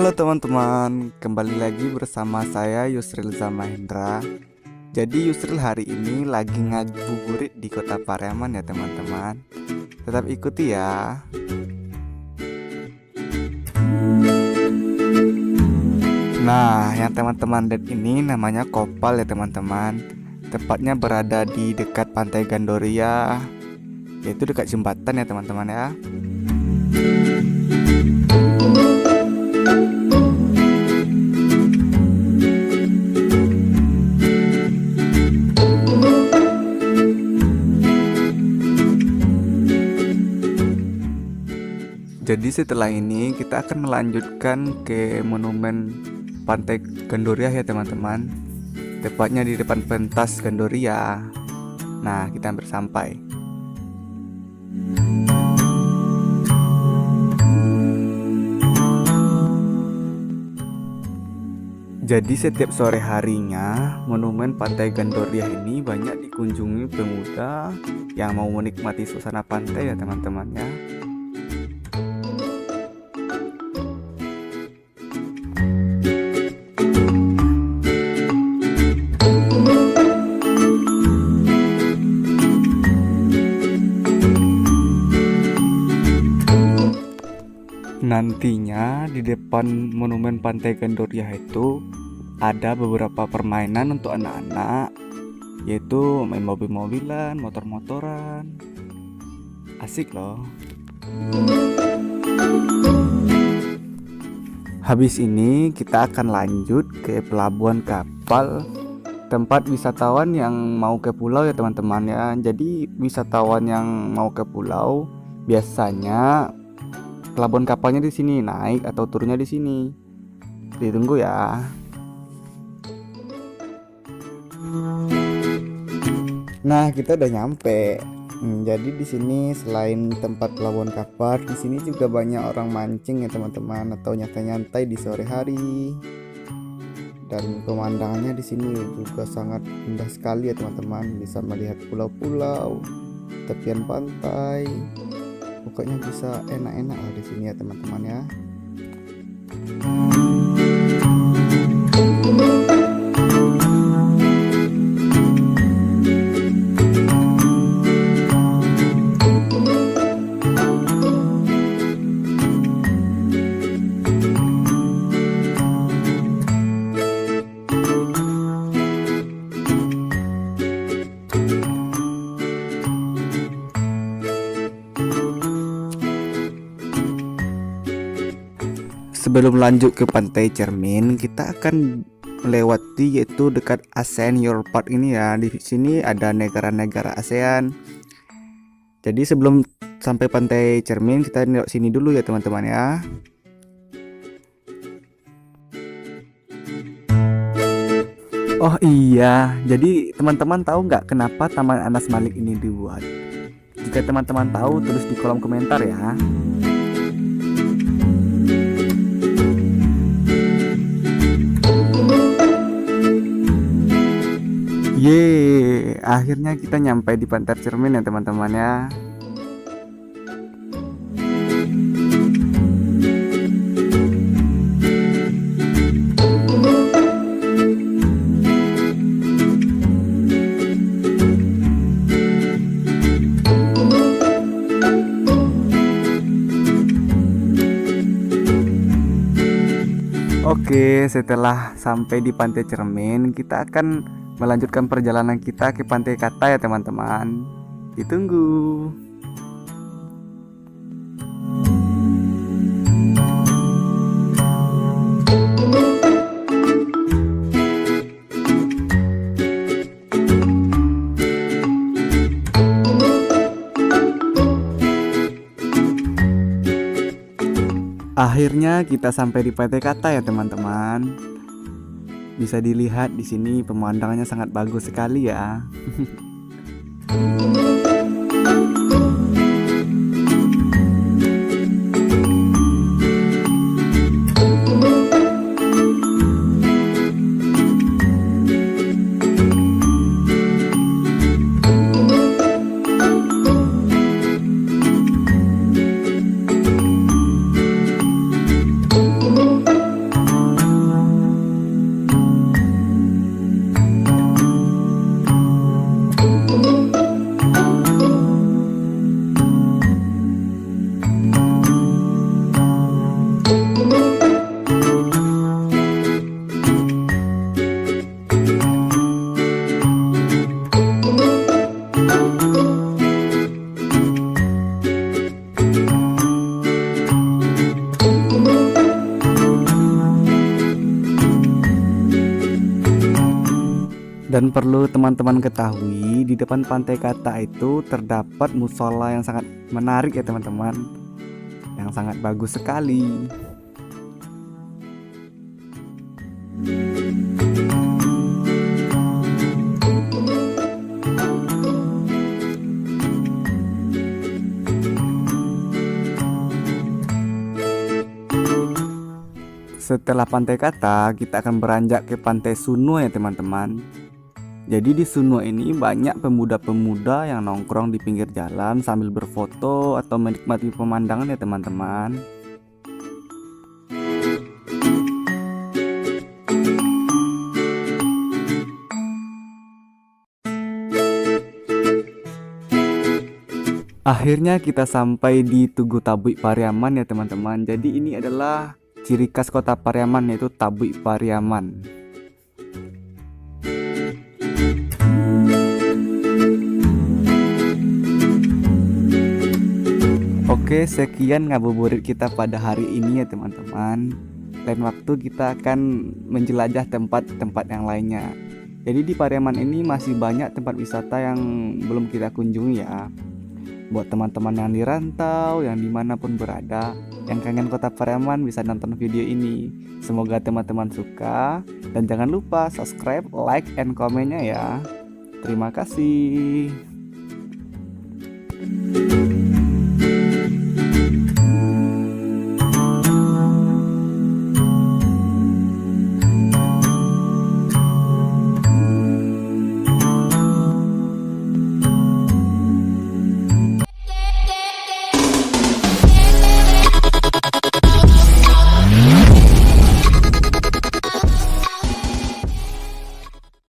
Halo teman-teman, kembali lagi bersama saya Yusril Zamahendra. Jadi Yusril hari ini lagi ngabuburit di Kota Pariaman ya teman-teman. Tetap ikuti ya. Nah, yang teman-teman lihat ini namanya Kopal ya teman-teman. Tepatnya berada di dekat Pantai Gandoria, yaitu dekat jembatan ya teman-teman ya. Jadi setelah ini kita akan melanjutkan ke monumen Pantai Gandoria ya teman-teman. Tepatnya di depan pentas Gandoria. Nah, kita hampir sampai. Jadi setiap sore harinya monumen Pantai Gandoria ini banyak dikunjungi pemuda yang mau menikmati suasana pantai ya teman-teman ya. Nantinya di depan monumen Pantai Gandoria itu ada beberapa permainan untuk anak-anak, yaitu main mobil-mobilan, motor-motoran. Asik loh. Habis ini kita akan lanjut ke pelabuhan kapal, tempat wisatawan yang mau ke pulau ya teman-teman ya. Jadi wisatawan yang mau ke pulau biasanya pelabuhan kapalnya di sini, naik atau turunnya di sini. Ditunggu ya. Nah, kita udah nyampe. Jadi di sini selain tempat pelabuhan kapal, di sini juga banyak orang mancing ya teman-teman, atau nyantai-nyantai di sore hari. Dan pemandangannya di sini juga sangat indah sekali ya teman-teman. Bisa melihat pulau-pulau, tepian pantai. Pokoknya bisa enak-enak lah di sini ya teman-teman ya. Sebelum lanjut ke Pantai Cermin, kita akan melewati yaitu dekat ASEAN Europe Park ini ya. Di sini ada negara-negara ASEAN. Jadi sebelum sampai Pantai Cermin, kita lewat sini dulu ya teman-teman ya. Oh iya, jadi teman-teman tahu nggak kenapa Taman Anas Malik ini dibuat? Jika teman-teman tahu, tulis di kolom komentar ya. Yeay, akhirnya kita nyampe di Pantai Cermin ya teman-teman ya. Oke, setelah sampai di Pantai Cermin, kita akan melanjutkan perjalanan kita ke Pantai Kata ya teman-teman. Ditunggu. Akhirnya kita sampai di Pantai Kata ya teman-teman. Bisa dilihat di sini pemandangannya sangat bagus sekali ya. Dan perlu teman-teman ketahui, di depan Pantai Kata itu terdapat musola yang sangat menarik ya teman-teman, yang sangat bagus sekali. Setelah Pantai Kata, kita akan beranjak ke Pantai Suno ya teman-teman. Jadi di Suno ini banyak pemuda-pemuda yang nongkrong di pinggir jalan sambil berfoto atau menikmati pemandangan ya teman-teman. Akhirnya kita sampai di Tugu Tabui Pariaman ya teman-teman. Jadi ini adalah ciri khas kota Pariaman, yaitu Tabui Pariaman. Oke, sekian ngabuburit kita pada hari ini ya teman-teman. Lain waktu kita akan menjelajah tempat-tempat yang lainnya. Jadi di Pariaman ini masih banyak tempat wisata yang belum kita kunjungi ya. Buat teman-teman yang di rantau, yang dimanapun berada, yang kangen kota Pariaman bisa nonton video ini. Semoga teman-teman suka. Dan jangan lupa subscribe, like, and komennya ya. Terima kasih.